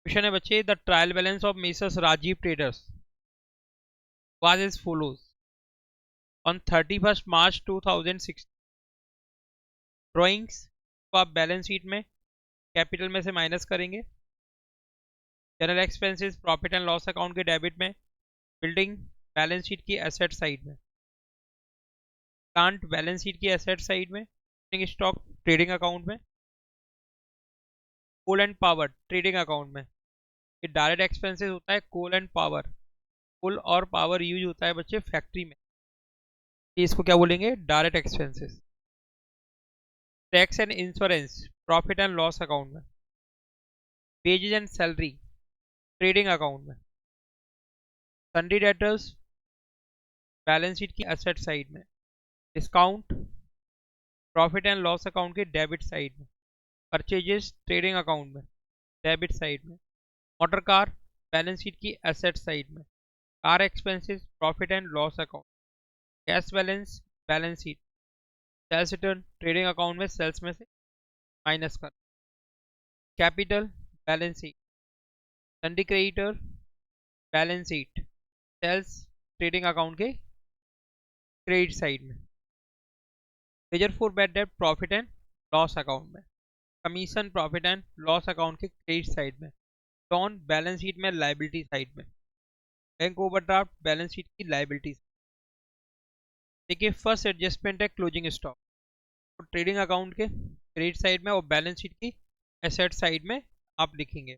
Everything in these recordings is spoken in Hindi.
क्वेश्चन है बच्चे, the trial balance of messrs Rajiv traders was as follows on 31 March 2006। Drawings को आप बैलेंस शीट में कैपिटल में से माइनस करेंगे। General expenses profit and loss account के डेबिट में, बिल्डिंग बैलेंस शीट की एसेट साइड में, प्लांट बैलेंस शीट की एसेट साइड में, स्टॉक ट्रेडिंग अकाउंट में, कोल एंड पावर ट्रेडिंग अकाउंट में। ये डायरेक्ट एक्सपेंसेस होता है कोल एंड पावर। कोल और पावर यूज होता है बच्चे फैक्ट्री में, इसको क्या बोलेंगे? Direct expenses. Tax and insurance profit and loss account में, wages and salary trading account में, सन्डी डेटर्स बैलेंस शीट की एसेट साइड में, discount profit and loss account के डेबिट साइड में, परचेजेस ट्रेडिंग अकाउंट में डेबिट साइड में, मोटर कार बैलेंस शीट की एसेट साइड में, car expenses profit and loss account, cash balance balance sheet, sales return trading account में सेल्स में से माइनस कर, capital balance sheet, sundry creditor balance sheet, sales trading account के क्रेडिट साइड में, major for bad debt profit and loss account में, commission profit and loss account के क्रेडिट साइड में, टॉन बैलेंस शीट में लाइबिलिटी साइड में, बैंक ओवरड्राफ्ट बैलेंस शीट की लाइबिलिटी। देखिए फर्स्ट एडजस्टमेंट है क्लोजिंग स्टॉक, तो ट्रेडिंग अकाउंट के क्रेडिट साइड में और बैलेंस शीट की एसेट साइड में आप लिखेंगे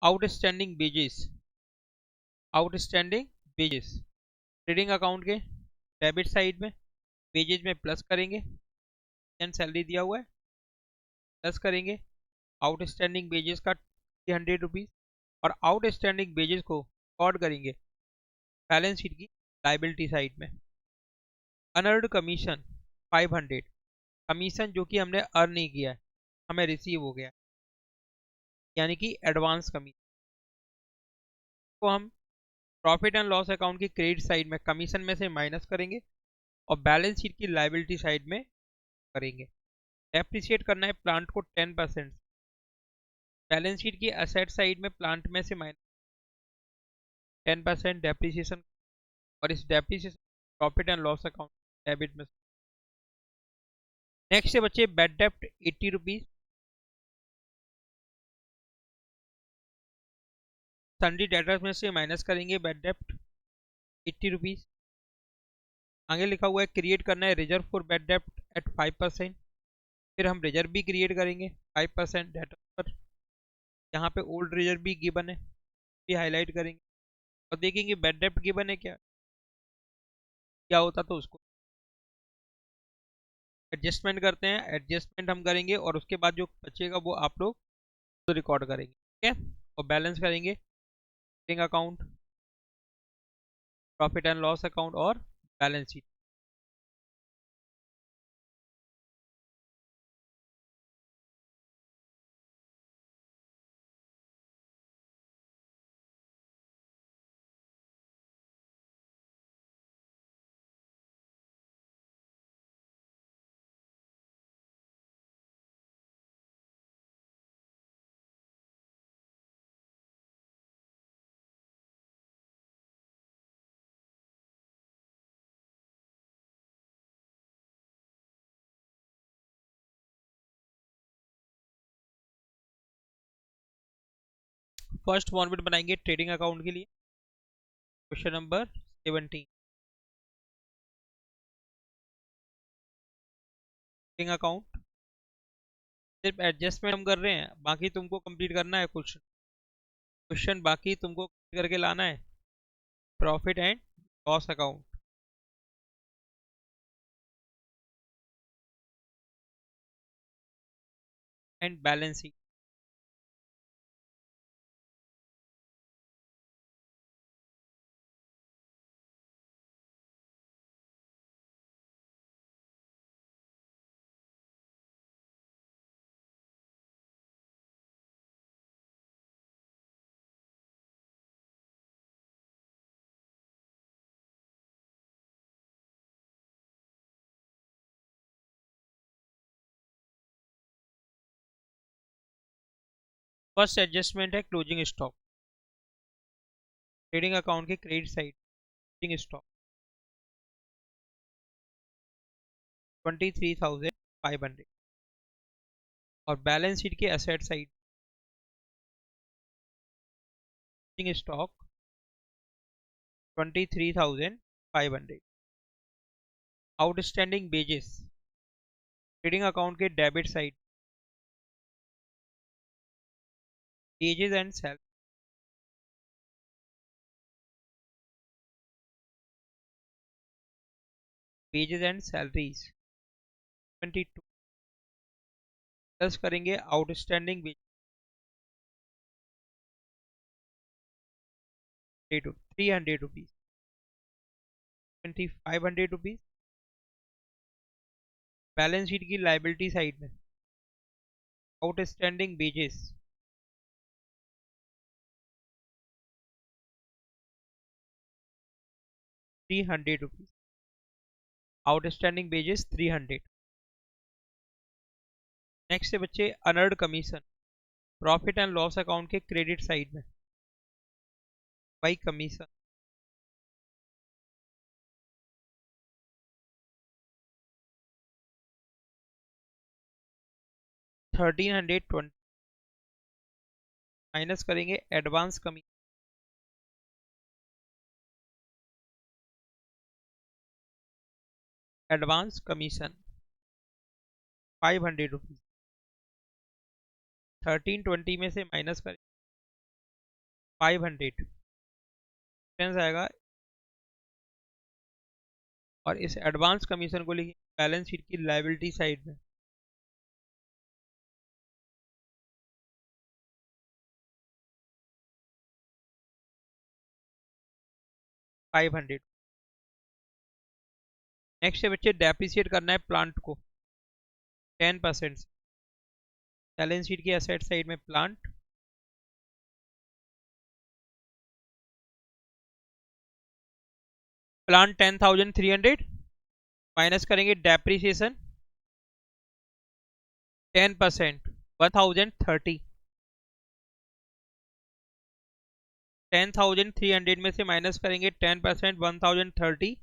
outstanding badges, outstanding wages trading account के डेबिट साइड में, बेजेज में प्लस करेंगे, एंड सैलरी दिया हुआ है प्लस करेंगे, आउटस्टैंडिंग बेजेस का 300 रुपीज़ और आउटस्टैंडिंग बेजेस को रिकॉर्ड करेंगे बैलेंस शीट की लाइबिलिटी साइड में। अनअर्न्ड कमीशन 500, कमीशन जो कि हमने अर्न नहीं किया है, हमें रिसीव हो गया, यानी कि एडवांस कमीशन को हम प्रॉफिट एंड लॉस अकाउंट की क्रेडिट साइड में कमीशन में से माइनस करेंगे और बैलेंस शीट की लाइबिलिटी साइड में करेंगे। डेप्रिशिएट करना है प्लांट को 10%, बैलेंस शीट की असेट साइड में प्लांट में से माइनस 10% डेप्रिसिएशन और इस depreciation profit and loss account debit में। नेक्स्ट है बच्चे बैड डेप्ट 80 रुपीज़, सन्डी डेटर्स में से माइनस करेंगे बैड डेप्ट 80 रुपीज़। आगे लिखा हुआ है क्रिएट करना है रिजर्व फॉर बैड डेप्ट एट 5%, फिर हम रिजर्व भी क्रिएट करेंगे 5% डेटर पर। यहाँ पे ओल्ड रिजर्व भी गिवन है, भी हाईलाइट करेंगे और देखेंगे बैड डेप्ट गिवन है क्या क्या होता, तो उसको एडजस्टमेंट करते हैं। एडजस्टमेंट हम करेंगे और उसके बाद जो बचेगा वो आप लोग तो रिकॉर्ड करेंगे, ठीक है। और बैलेंस करेंगे account, profit and loss account और बैलेंस शीट। फर्स्ट फॉर्मेट बनाएंगे ट्रेडिंग अकाउंट के लिए, क्वेश्चन नंबर 17। ट्रेडिंग अकाउंट सिर्फ एडजस्टमेंट हम कर रहे हैं, बाकी तुमको कंप्लीट करना है कुछ क्वेश्चन, बाकी तुमको करके लाना है profit and loss account and balance sheet. First adjustment है क्लोजिंग स्टॉक, ट्रेडिंग अकाउंट के क्रेडिट साइड क्लोजिंग स्टॉक 23,500 और बैलेंस शीट के asset side closing stock 23,500। Outstanding wages trading account के debit side wages and salary salaries 22 plus करेंगे outstanding wages 300 rupees 2,500 rupees. Balance sheet की लाइबिलिटी साइड में outstanding wages 300 rupees, outstanding wages 300। Next है बच्चे honoured commission, profit and loss account के क्रेडिट साइड में बाई कमीशन 1320 माइनस करेंगे advance commission advance commission 500 rupees. 1320 में से माइनस करें 500 डिफरेंस आएगा और इस एडवांस कमीशन को लिखिए बैलेंस शीट की लायबिलिटी साइड में 500। नेक्स्ट है बच्चे डेप्रिसिएट करना है प्लांट को 10%। बैलेंस शीट की एसेट साइड में प्लांट प्लांट 10,300 माइनस करेंगे डेप्रिसिएशन 10% 1,030। 10,300 में से माइनस करेंगे 10% 1,030,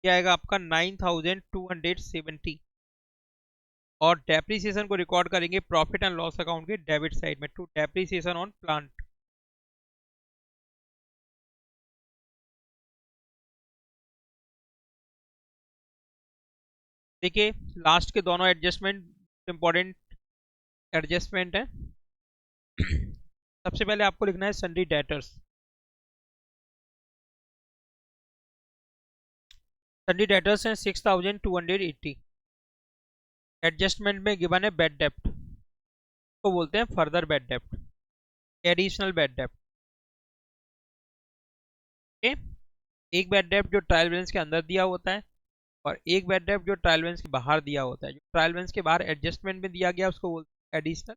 ये आएगा आपका 9,270 और डेप्रिसिएशन को रिकॉर्ड करेंगे प्रॉफिट एंड लॉस अकाउंट के डेबिट साइड में टू डेप्रिसिएशन ऑन प्लांट। देखिए लास्ट के दोनों एडजस्टमेंट इंपॉर्टेंट एडजस्टमेंट है। सबसे पहले आपको लिखना है सन्ड्री डेटर्स। सन्ड्री डेटर्स हैं 6,280। एडजस्टमेंट में गिवन है बैड डेप्ट को बोलते हैं फर्दर बैड डेप्ट, एडिशनल बैड डेप्ट। एक बैड डेप्ट जो ट्रायल बैलेंस के अंदर दिया होता है और एक बैड डेप्ट जो ट्रायल बैलेंस के बाहर दिया होता है। जो ट्रायल बैलेंस के बाहर एडजस्टमेंट में दिया गया उसको बोलते हैं एडिशनल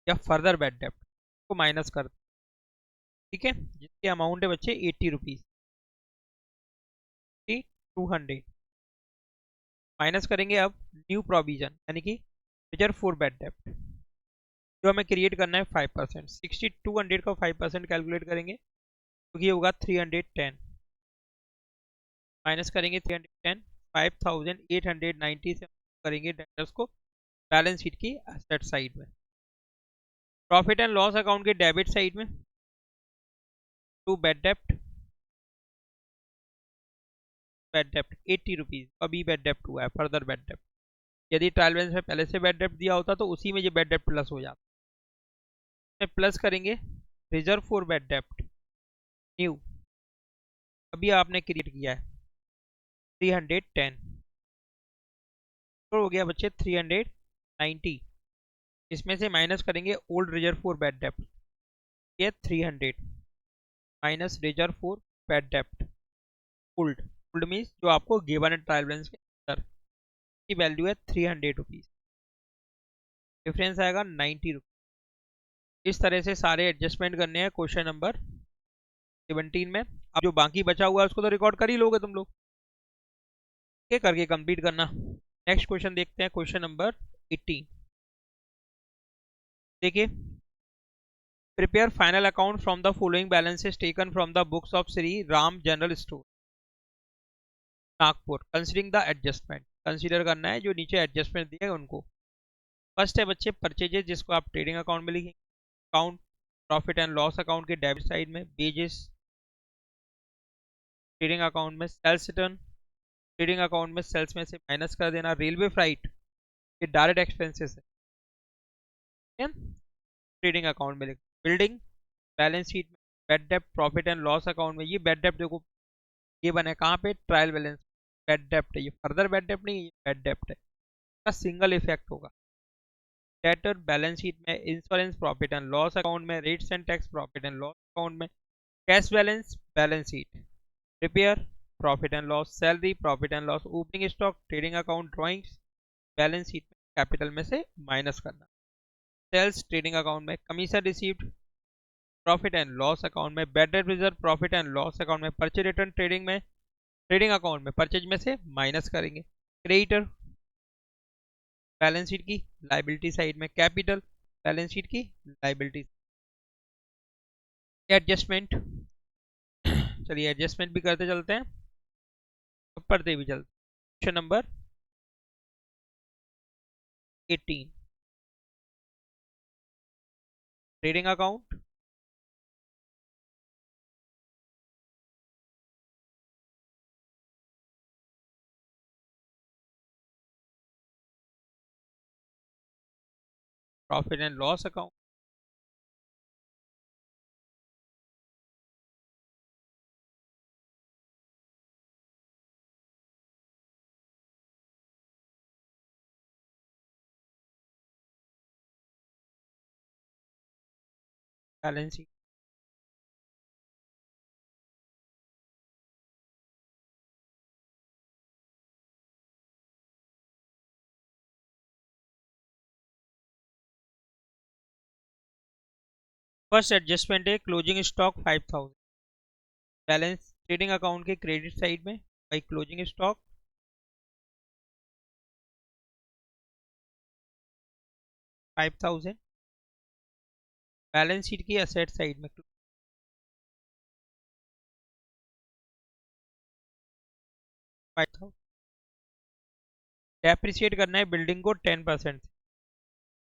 या फर्दर बैड डेप्ट को माइनस कर, ठीक है, जिसकी अमाउंट है बच्चे 80 रुपीज 200 माइनस करेंगे अब न्यू प्रोविजन यानी कि रिजर्व फॉर बैड डेप्ट जो हमें क्रिएट करना है 5%। 6200 का 5% कैलकुलेट करेंगे क्योंकि ये होगा 310 माइनस करेंगे 310 5,890 से करेंगे डेटर्स को बैलेंस शीट की एसेट साइड में। प्रॉफिट एंड लॉस अकाउंट के डेबिट साइड में टू बैड डेप्ट 80 रुपीज, अभी बैड डेप्ट हुआ है फर्दर बैड डेप्ट। यदि ट्रायल बैलेंस में पहले से बैड डेप्ट दिया होता तो उसी में ये बैड डेप्ट प्लस हो जाता। प्लस करेंगे रिजर्व फॉर बैड डेप्ट न्यू, अभी आपने क्रिएट किया है 310 तो हो गया बच्चे 390। इसमें से माइनस करेंगे ओल्ड रिजर्व फॉर बैड डेप्ट, ये 300 माइनस रिजर्व फॉर बैड डेप्ट ओल्ड। ओल्ड मीन्स जो आपको गिवन है ट्रायल बैलेंस के अंदर की वैल्यू है 300 रुपीज, डिफरेंस आएगा 90 रुपीज। इस तरह से सारे एडजस्टमेंट करने हैं क्वेश्चन नंबर 17 में। अब जो बाकी बचा हुआ है उसको तो रिकॉर्ड कर ही लोगे तुम लोग, के करके कंप्लीट करना। नेक्स्ट क्वेश्चन देखते हैं क्वेश्चन नंबर 18। देखिए prepare final account from the following balances taken from the books of Shri Ram general store Nagpur considering the adjustment. Consider करना है जो नीचे एडजस्टमेंट दिए हैं उनको। फर्स्ट है बच्चे परचेजेस, जिसको आप ट्रेडिंग अकाउंट में लिखेंगे। Account profit and loss account के डेबिट साइड में। वेजेस ट्रेडिंग अकाउंट में। सेल्स रिटर्न ट्रेडिंग अकाउंट में सेल्स में से माइनस कर देना। रेलवे फ्राइट ये डायरेक्ट एक्सपेंसेस है, ट्रेडिंग अकाउंट में लिख। बिल्डिंग बैलेंस शीट में। बेड डेप्ट प्रॉफिट एंड लॉस अकाउंट में। ये बेड डेप्ट देखो ये बना है कहाँ पे, ट्रायल बैलेंस। बेड डेप्ट है ये, फर्दर बेड डेप्ट नहीं है, ये बेड डेप्ट है, इसका सिंगल इफेक्ट होगा। डेटर बैलेंस शीट में। Insurance profit and loss account में। Rates and tax profit and loss account में। Cash balance balance sheet. Repair profit and loss. Salary profit and loss. Opening stock trading account drawings balance sheet में कैपिटल में से माइनस करना। सेल्स ट्रेडिंग अकाउंट में। Commission received profit and loss account में। Bad debt reserve profit and loss account में। परचेज रिटर्न ट्रेडिंग में, ट्रेडिंग अकाउंट में परचेज में से माइनस करेंगे। क्रेडिटर बैलेंस शीट की लाइबिलिटी साइड में। कैपिटल बैलेंस शीट की लाइबिलिटी। एडजस्टमेंट चलिए एडजस्टमेंट भी करते चलते हैं, पढ़ते भी चलते। Question number 18 trading account profit and loss account. Balance sheet first adjustment है closing stock 5000। Balance trading account के क्रेडिट साइड में by closing stock 5000। Balance sheet की असेट साइड में 5000। डेप्रिसिएट करना है बिल्डिंग को 10%।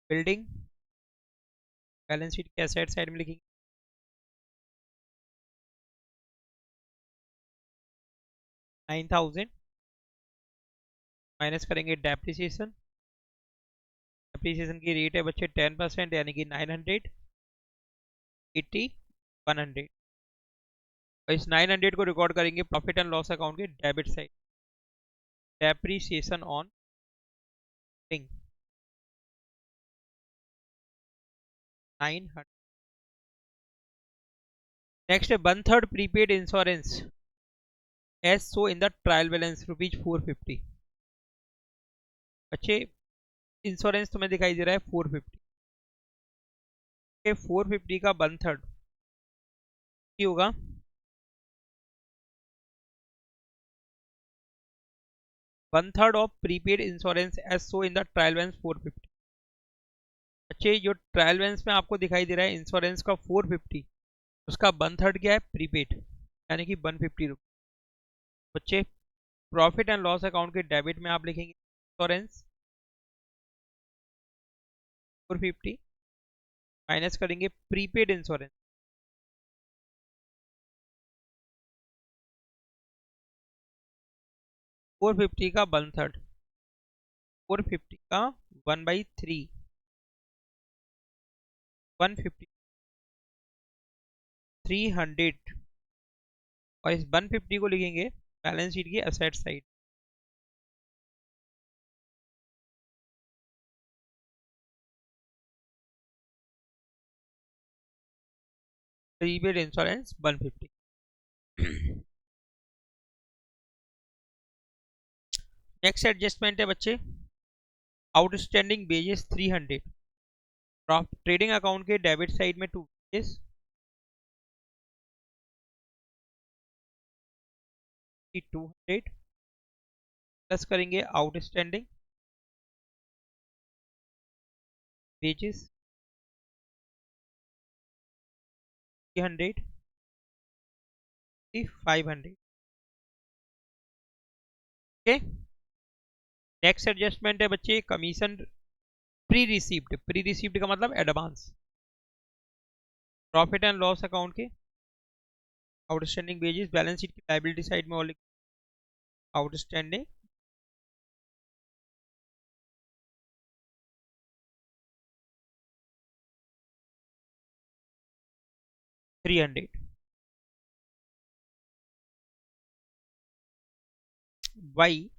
बिल्डिंग बैलेंस शीट के असेट साइड में लिखेंगे 9000 माइनस करेंगे डेप्रिसिएशन। डेप्रिसिएशन की रेट है बच्चे 10% यानी कि 900 80 100। और इस 900 को रिकॉर्ड करेंगे प्रॉफिट एंड लॉस अकाउंट के debit side. Depreciation on thing 900। Next है 1/3 prepaid insurance as so in the trial balance ₹450। बच्चे इंश्योरेंस तुम्हें दिखाई दे रहा है 450, 450 का 1/3 होगा 1/3 of prepaid insurance as so in the trial balance 450। बच्चे जो ट्रायल बैलेंस में आपको दिखाई दे रहा है इंश्योरेंस का 450, उसका 1/3 क्या है प्रीपेड यानी कि 150 रुपये। बच्चे प्रॉफिट एंड लॉस अकाउंट के डेबिट में आप लिखेंगे इंश्योरेंस 450 माइनस करेंगे प्रीपेड इंश्योरेंस 450 का 1/3, 450 का 1/3 150 300। और इस 150 को लिखेंगे बैलेंस शीट की asset side. Prepaid insurance 150। Next adjustment है बच्चे आउटस्टैंडिंग बेजेस 300। ट्रेडिंग अकाउंट के डेबिट साइड में 2 बेजेस 200 प्लस करेंगे outstanding wages 300, 500। Okay. Next adjustment है बच्चे कमीशन प्री रिसीव्ड का मतलब advance. Profit and loss account के आउटस्टैंडिंग वेजेस बैलेंस शीट की लायबिलिटी साइड में और आउटस्टैंडिंग 300। वाई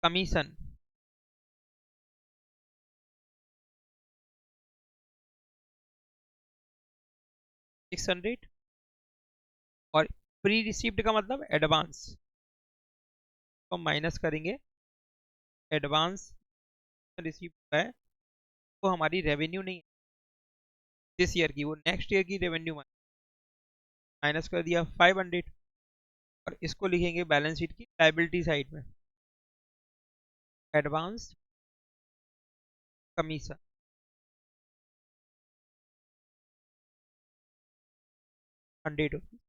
कमीशन 600 और प्री रिसीव्ड का मतलब एडवांस, तो माइनस करेंगे एडवांस रिसीव है वो हमारी रेवेन्यू नहीं है दिस ईयर की, वो नेक्स्ट ईयर की रेवेन्यू माइनस कर दिया 500 और इसको लिखेंगे बैलेंस शीट की लायबिलिटी साइड में एडवांस कमीशन 100 रुपीज।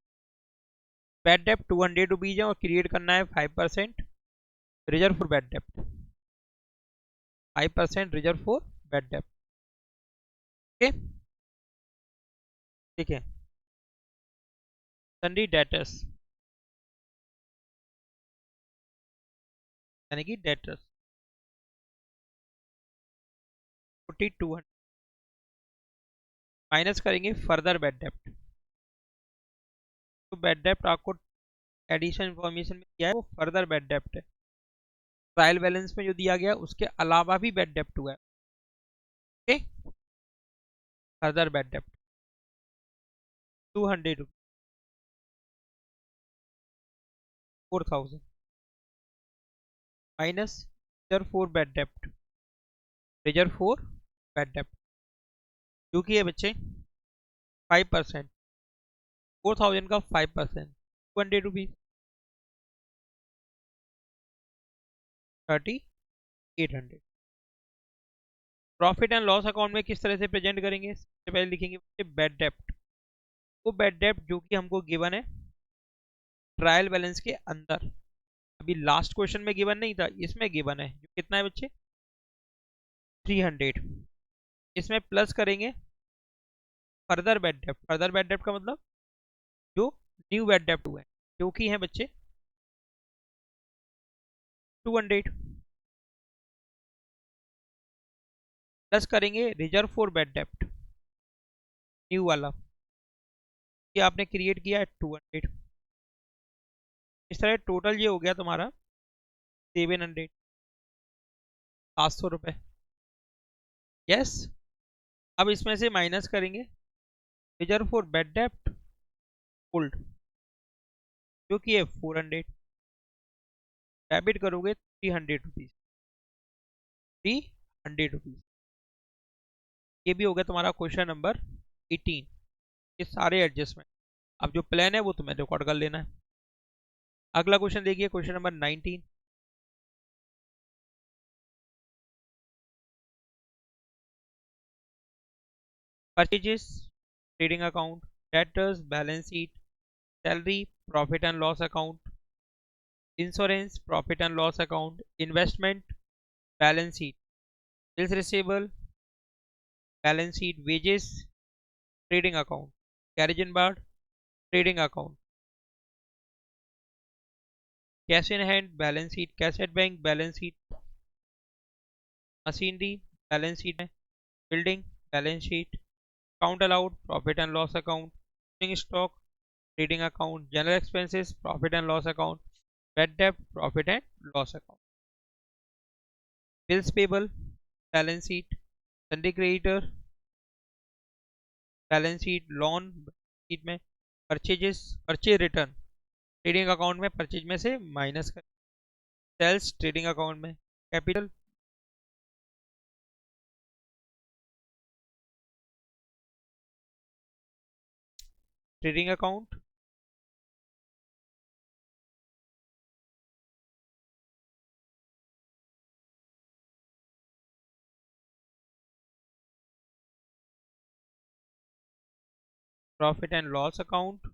बैड डेप्ट 200 रुपीज है और क्रिएट करना है 5% रिजर्व फॉर बैड डेप्ट, 5% रिजर्व फॉर बैड डेप्ट। ओके ठीक है। सन्डी डेटर्स यानी कि डेटर्स 4200 माइनस करेंगे फर्दर बैड डेप्ट। तो बैड डेप्ट आपको एडिशन इंफॉर्मेशन में दिया है वो फर्दर बैड डेप्ट है, ट्रायल बैलेंस में जो दिया गया उसके अलावा भी बैड डेप्ट हुआ है। ओके फर्दर बैड डेप्ट 200 rupees 4000 minus reserve for bad dept, reserve for bad डेप्ट जो कि है बच्चे 5%, 4000 का 5% 200 rupees 3800। Profit and loss account में किस तरह से प्रेजेंट करेंगे, सबसे पहले लिखेंगे बैड डेप्ट, वो बैड डेप्ट जो कि हमको गिवन है ट्रायल बैलेंस के अंदर, अभी लास्ट क्वेश्चन में गिवन नहीं था इसमें गिवन है, जो कितना है बच्चे 300। इसमें प्लस करेंगे फर्दर बैड डेप्ट का मतलब जो न्यू बैड डेप्ट हुए हैं जो कि है बच्चे 200, प्लस करेंगे रिजर्व फॉर बैड डेप्ट न्यू वाला, ये आपने क्रिएट किया है 200। इस तरह टोटल ये हो गया तुम्हारा 700, 700 रुपये। यस अब इसमें से माइनस करेंगे रिजर्व फॉर बैड डेप्ट ओल्ड जो कि है 400, डेबिट करोगे 300 रुपीज, 300 रुपीज। ये भी हो गया तुम्हारा क्वेश्चन नंबर 18। ये सारे एडजस्टमेंट अब जो प्लान है वो तुम्हें रिकॉर्ड कर लेना है। अगला क्वेश्चन देखिए question number 19। Purchases trading account, debtors balance sheet, salary profit and loss account, insurance profit and loss account, investment balance sheet, bills receivable balance sheet, wages trading account, carriage inward trading account, cash in hand balance sheet, cash at bank balance sheet, machinery balance sheet है, building balance sheet, count allowed profit and loss account, stock trading account, general expenses profit and loss account, bad डेप्ट profit and loss account, bills payable balance sheet, sundry creditor balance sheet, loan sheet में, परचेज रिटर्न ट्रेडिंग अकाउंट में परचेज में से माइनस कर, सेल्स ट्रेडिंग अकाउंट में, capital trading account, profit and loss account,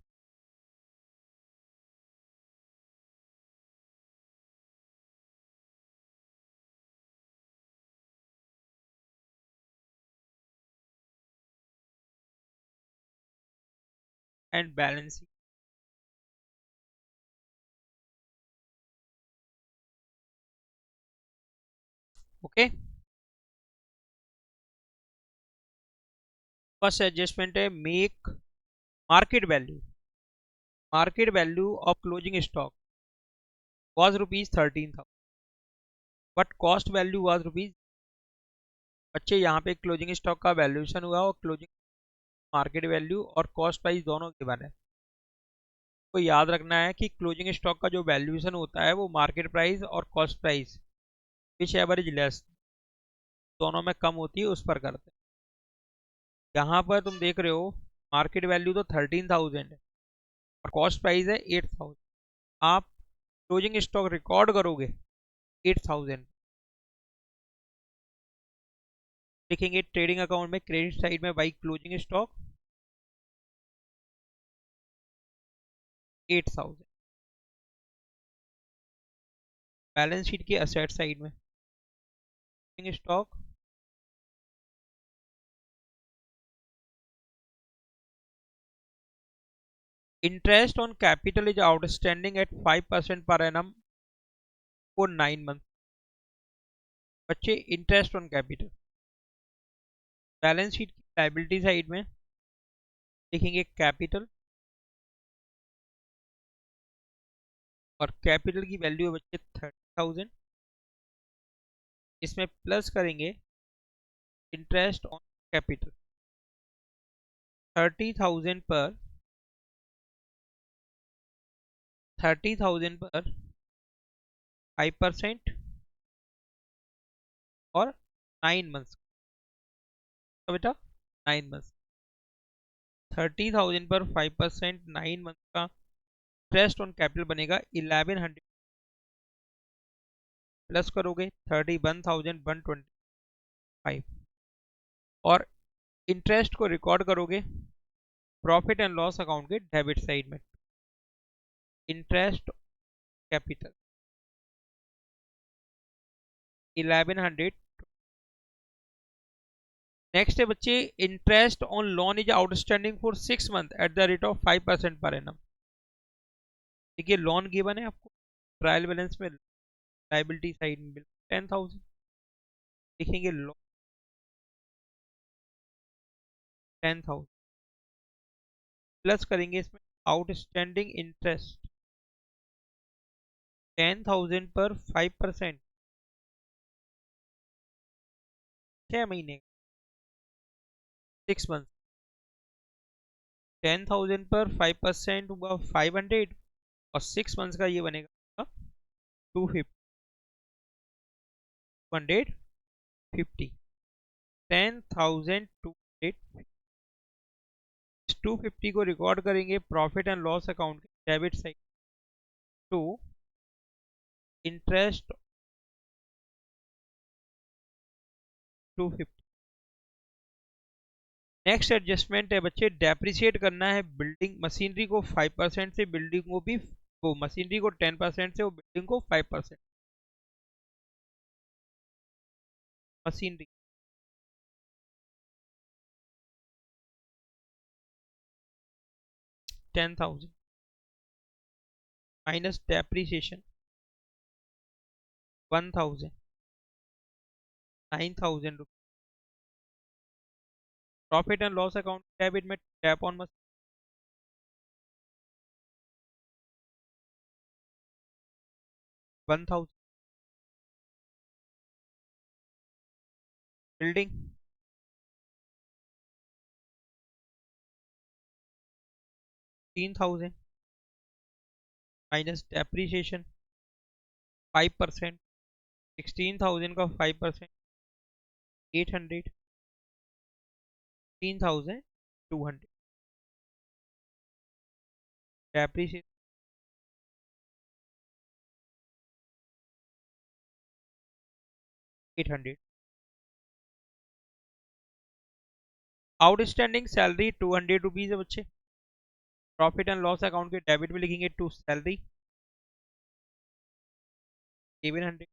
and balance sheet. Okay, first adjustment है make market value of closing stock was rupees 13,000 but cost value was rupees। बच्चे यहाँ पे क्लोजिंग स्टॉक का वैल्यूएशन हुआ और क्लोजिंग मार्केट वैल्यू और कॉस्ट प्राइस दोनों गिवन है। तो याद रखना है कि क्लोजिंग स्टॉक का जो वैल्यूएशन होता है वो मार्केट प्राइस और cost price which ever is less दोनों में कम होती है उस पर करते हैं। यहाँ पर तुम देख रहे हो मार्केट वैल्यू तो 13,000 है और कॉस्ट प्राइस है 8,000। आप क्लोजिंग स्टॉक रिकॉर्ड करोगे 8,000, लिखेंगे ट्रेडिंग अकाउंट में क्रेडिट साइड में by closing stock 8,000। Balance sheet की असेट साइड में stock interest on capital is outstanding at 5% per annum for 9 month. बच्चे interest on capital balance sheet की लाइबिलिटी साइड में लिखेंगे कैपिटल और कैपिटल की वैल्यू है बच्चे 30,000। इसमें प्लस करेंगे इंटरेस्ट ऑन कैपिटल 30,000 पर 5% और 9 मंथ्स का बेटा 9 मंथ्स 30,000 पर 5% 9 मंथ का इंटरेस्ट ऑन कैपिटल बनेगा 1100 प्लस करोगे 31,125 और इंटरेस्ट को रिकॉर्ड करोगे प्रॉफिट एंड लॉस अकाउंट के डेबिट साइड में इंटरेस्ट कैपिटल 1100। नेक्स्ट है बच्चे interest on loan is outstanding for 6 month at the rate of 5% per annum. देखिए लोन गिवन है आपको ट्रायल बैलेंस में लाइबिलिटी साइड में 10,000 लिखेंगे लोन 10,000 प्लस करेंगे इसमें आउटस्टैंडिंग इंटरेस्ट 10,000 पर 5% 6 महीने 6 मंथ 10,000 पर 5% हुआ 500 और 6 मंथ्स का ये बनेगा 250 10,250 250 को रिकॉर्ड करेंगे प्रॉफिट एंड लॉस अकाउंट के debit side to interest 250। Next adjustment है बच्चे डेप्रिसिएट करना है बिल्डिंग मशीनरी को 5% से बिल्डिंग को भी वो मशीनरी को 10% से वो बिल्डिंग को 5%। मशीनरी 10,000 माइनस डेप्रिसिएशन 1,000 9,000 रुपये profit and loss account debit में tap on 1,000 building 3,000 minus depreciation 5% 16,000 का 5% 800 3,200 डेप्रिसिएशन 800 आउटस्टैंडिंग सैलरी 200 रुपीज़ है बच्चे। प्रॉफिट एंड लॉस अकाउंट के डेबिट में लिखेंगे टू सैलरी गिवन 100।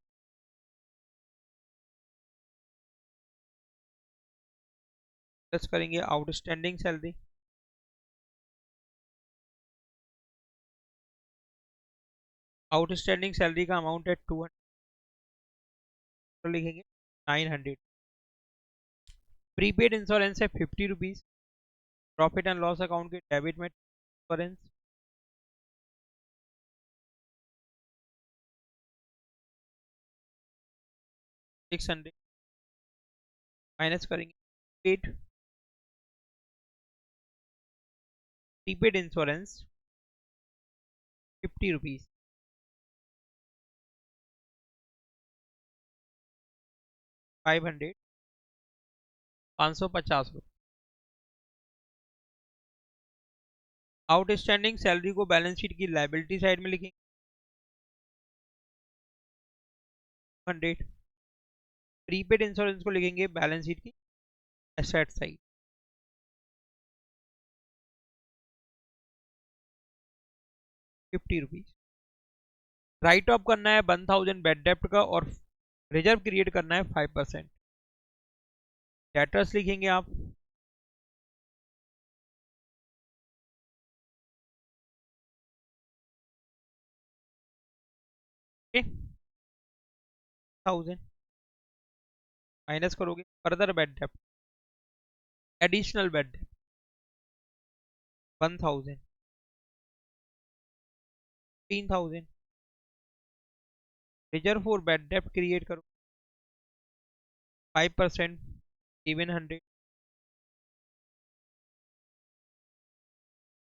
प्लस करेंगे आउटस्टैंडिंग सैलरी, आउटस्टैंडिंग सैलरी का अमाउंट है 200, लिखेंगे 900। प्रीपेड इंश्योरेंस है 50 rupees. Profit and loss account के डेबिट में इंश्योरेंस 600 माइनस करेंगे पेड, प्रीपेड इंश्योरेंस 50 रुपीज़, 500 550 रुपये। आउटस्टैंडिंग सैलरी को बैलेंस शीट की लाइबिलिटी साइड में लिखेंगे 100। प्रीपेड इंश्योरेंस को लिखेंगे बैलेंस शीट की एसेट साइड। ₹50। राइट ऑफ करना है 1000 बेड डेप्ट का और रिजर्व क्रिएट करना है 5%। डेटर्स लिखेंगे आप 1000 माइनस करोगे further bed dept, additional bed dept 1000, 3000। Reserve for bad dept create करो 5% given 100,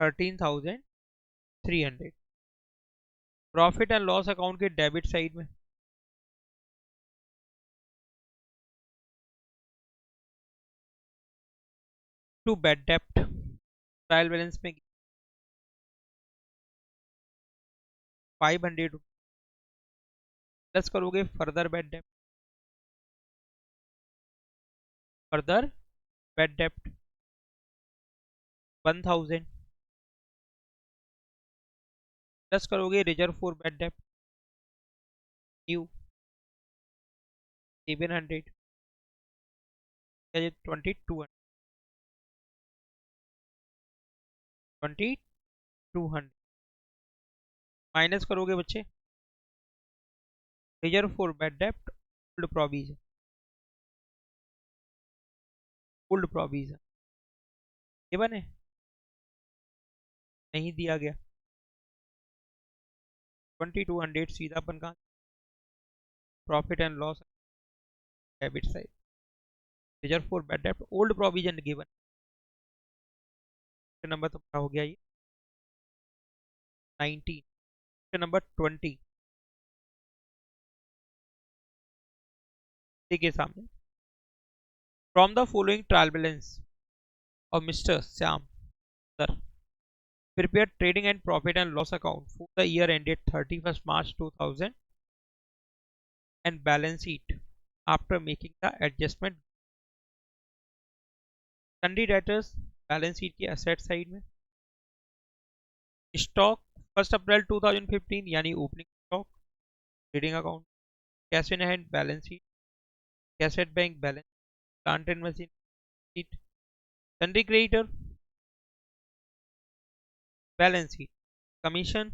13,300। Profit and loss account के डेबिट साइड में to bed dept trial balance में 500 प्लस करोगे फर्दर बेड डेप्ट, फर्दर बेड डेप्ट 1000 प्लस करोगे reserve for bad dept new given 100 2200, 2200 minus करोगे बच्चे रिजर्व फॉर बेड डेप्ट old provision, old provision given है नहीं दिया गया 2200 सीधा अपन का profit and loss debit side. Reserve for bad डेप्ट ओल्ड प्रोविजन गिवन नंबर तुम्हारा हो गया ये 19। नंबर 20 के सामने from the following trial balance of Mr. Syam sir prepared trading and profit and loss account for the year ended 31st March 2000 and balance sheet after making the adjustment। sundry debtors balance sheet की एसेट साइड में स्टॉक 1 अप्रैल 2015 यानी opening stock trading account, cash in hand balance sheet, cassette bank balance, plant and machine sheet, sundry creditor balance sheet, commission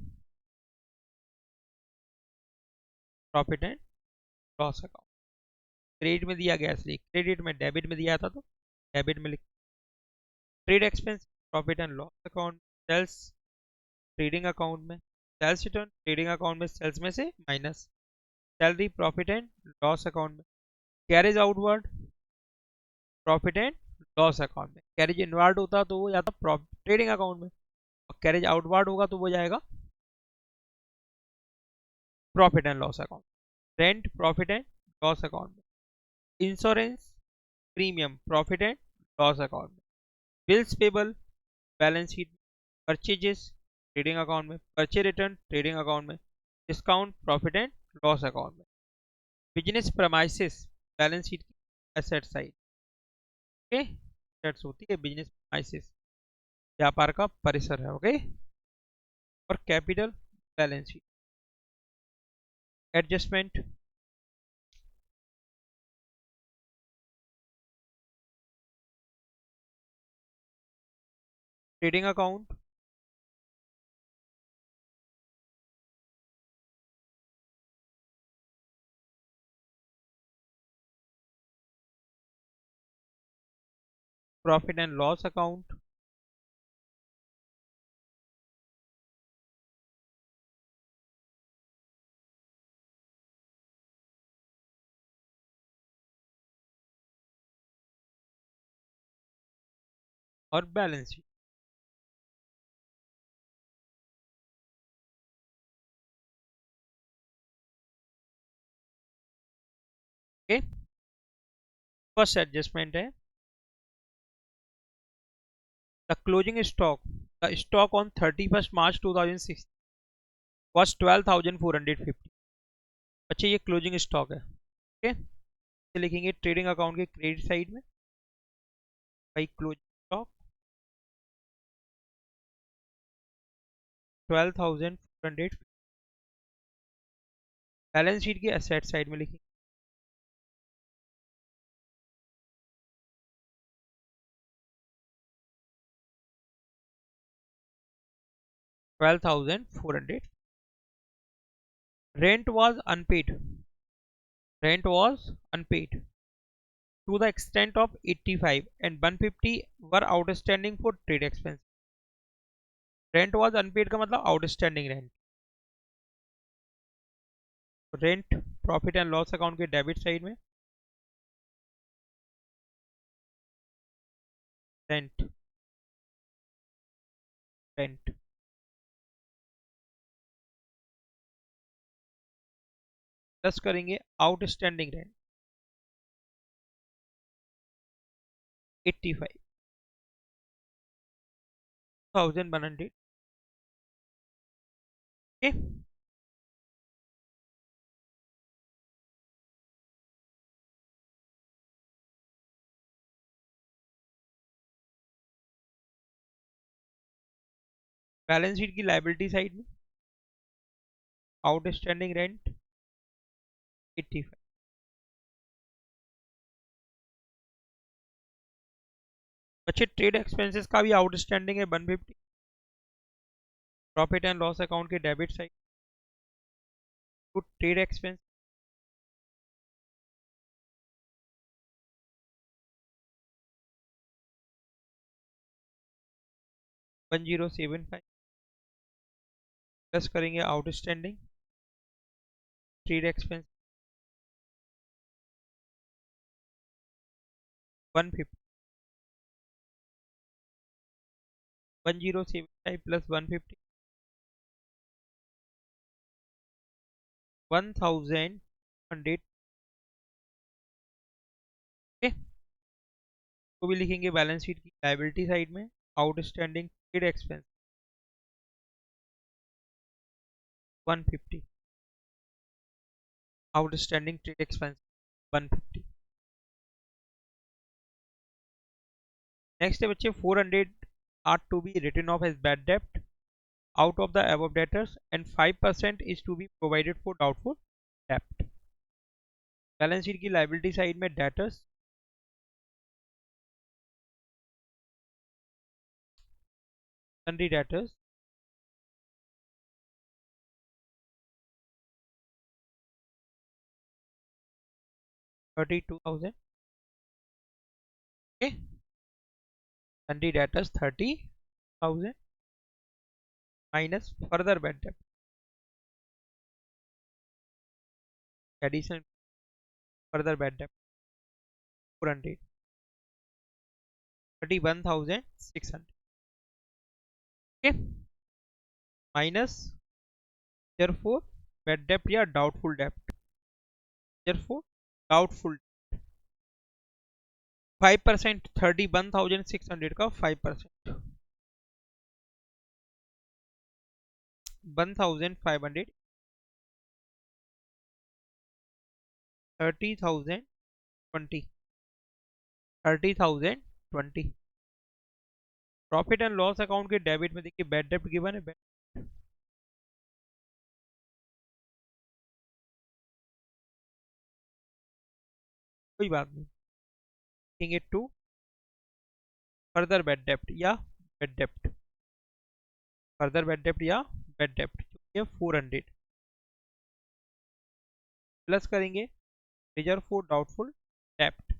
profit and loss account. Credit में दिया गया इसलिए क्रेडिट में, डेबिट में दिया था तो डेबिट में लिख। Trade expense profit and loss account, sales trading account में, सेल्स रिटर्न ट्रेडिंग अकाउंट में सेल्स में से minus, salary profit and loss account में, carriage outward profit and loss account में। कैरेज इनवर्ड होता तो वो जाता ट्रेडिंग अकाउंट में और कैरेज आउटवर्ड होगा तो वो जाएगा profit and loss account. Rent profit and loss account में, insurance premium profit and loss account में, bills payable balance sheet, purchases trading account में, परचे रिटर्न ट्रेडिंग अकाउंट में, discount profit and loss account में, बिजनेस प्रमाइसिस बैलेंस शीट की एसेट साइड। ओके सेट्स होती है बिजनेस प्रीमाइसेस, व्यापार का परिसर है। ओके, और capital balance sheet adjustment, trading account, profit and loss account, और balance sheet. Okay, first adjustment है the closing stock, the stock on 31st March 2006 was 12,450। अच्छा, ये क्लोजिंग स्टॉक है। ओके, तो लिखेंगे ट्रेडिंग अकाउंट के क्रेडिट साइड में भाई क्लोजिंग स्टॉक 12,400। बैलेंस शीट की एसेट साइड में लिखेंगे 12,400। Rent was unpaid, rent was unpaid to the extent of 85 and 150 were outstanding for trade expense। Rent was unpaid का मतलब outstanding rent. Rent profit and loss account के डेबिट साइड में रेंट, रेंट प्लस करेंगे outstanding rent 85,100। Okay, balance sheet की लाइबिलिटी साइड में आउटस्टैंडिंग रेंट 85। अच्छे, ट्रेड एक्सपेंसेस का भी आउटस्टैंडिंग है 150। प्रॉफिट एंड लॉस अकाउंट के debit side to trade expense 1075 plus करेंगे आउटस्टैंडिंग ट्रेड एक्सपेंस 150। 1075 प्लस 150 1100। तो भी लिखेंगे बैलेंस शीट की लायबिलिटी साइड में outstanding trade expense 150, outstanding trade expense 150। Next है बच्चे 400 are to be written off as bad डेप्ट out of the above debtors and 5% is to be provided for doubtful debt। Balance sheet की लायबिलिटी साइड में debtors, sundry debtors 32,000। Okay, sundry debtors 30,000 minus further bad debt additional further bad debt 400 31,600। Okay, minus therefore bad debt या डाउटफुल डेट, देयरफॉर डाउटफुल 5%, 31,600 का 5% 1,500 30,020 30,020 20। प्रॉफिट एंड लॉस अकाउंट के डेबिट में देखिए बैड डेप्ट गिवन है, कोई बात नहीं, लिखेंगे टू फर्दर बैड डेप्ट या बैड डेप्ट, फर्दर बैड डेप्ट या बैड डेप्ट, जो 400 प्लस करेंगे रिजर्व फॉर डाउटफुल डेप्ट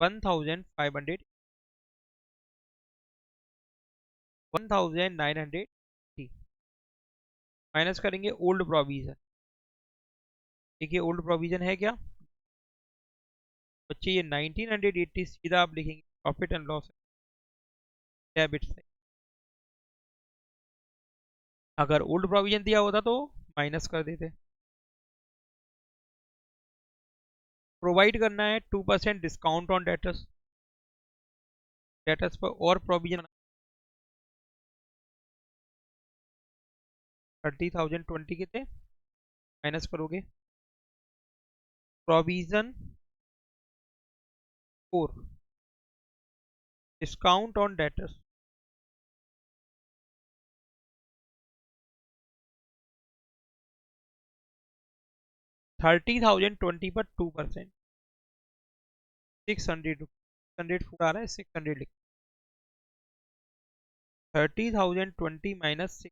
1500, 1900 माइनस करेंगे ओल्ड प्रोविजन। देखिए ओल्ड प्रोविजन है क्या बच्चे, ये 1980 सीधा आप लिखेंगे profit and loss debit side. अगर ओल्ड प्रोविजन दिया होता तो माइनस कर देते। प्रोवाइड करना है 2% डिस्काउंट ऑन डेटर्स, डेटर्स पर और प्रोविजन 30,020 कितने माइनस करोगे प्रोविजन 4 डिस्काउंट ऑन डेटर्स 30,020 पर 2% 600, 600 फूड आ रहा है 600 लिख 30,020 माइनस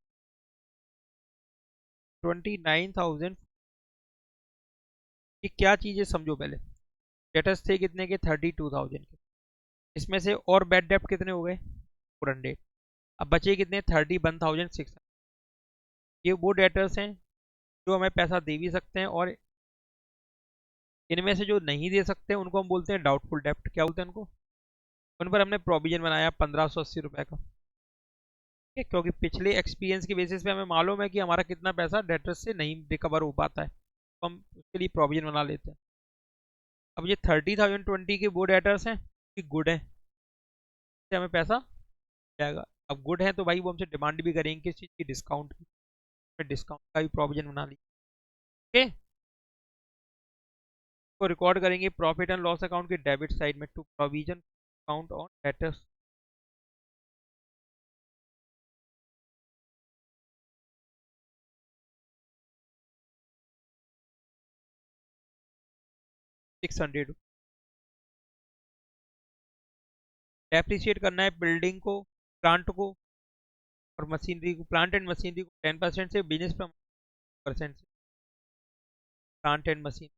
29,000। ये क्या चीज़ है समझो पहले, डेटर्स थे कितने के 32,000 के, इसमें से और बैड डेप्ट कितने हो गए 400, अब बचे कितने 31,600। ये वो डेटर्स हैं जो हमें पैसा दे भी सकते हैं, और इनमें से जो नहीं दे सकते हैं उनको हम बोलते हैं डाउटफुल डेप्ट। क्या बोलते हैं उनको, उन पर हमने प्रोविजन बनाया 1580 रुपये का, ठीक है, क्योंकि पिछले एक्सपीरियंस के बेसिस पे हमें मालूम है कि हमारा कितना पैसा डेटर्स से नहीं रिकवर हो पाता है, तो हम उसके लिए प्रोविजन बना लेते हैं। अब ये 30,020 के वो डेटर्स हैं कि गुड है, इससे हमें पैसा जाएगा। अब गुड है तो भाई वो हमसे डिमांड भी करेंगे किस चीज़ की, डिस्काउंट की, डिस्काउंट का भी प्रोविजन बना ली, ओके। को रिकॉर्ड करेंगे प्रॉफिट एंड लॉस अकाउंट के डेबिट साइड में to provision account on debtors 600। Depreciate करना है बिल्डिंग को, प्लांट को और मशीनरी को, प्लांट एंड मशीनरी को 10% से, बिजनेस परसेंट से, plant and machine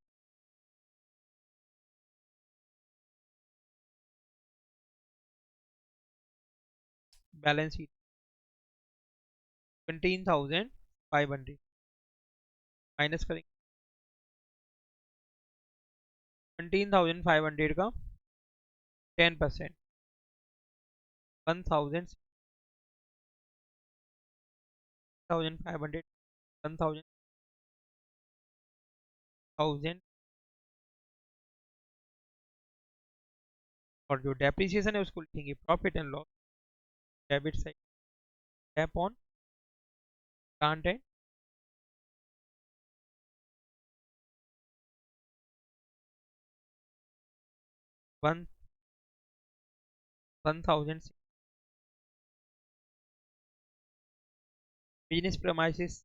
balance sheet 17,500 minus करेंगे 17,500 का 10% 1,000, 1,500 1,000 1000, और जो डेप्रिसिएशन है उसको लिखेंगे profit and loss debit side tap on plant and 1,000 business premises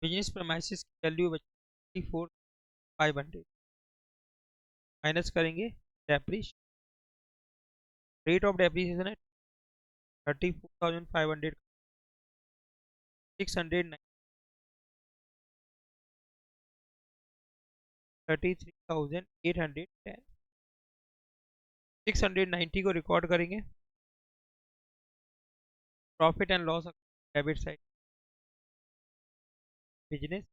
business premises की वैल्यू 34,500 माइनस करेंगे डेप्रिश, रेट ऑफ डेप्रिसिएशन है 34,500, 600 33,810, 690 को रिकॉर्ड करेंगे profit and loss debit side business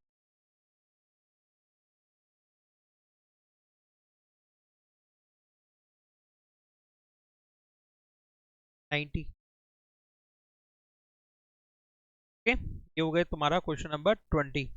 90, okay. ये हो गए तुम्हारा क्वेश्चन नंबर 20।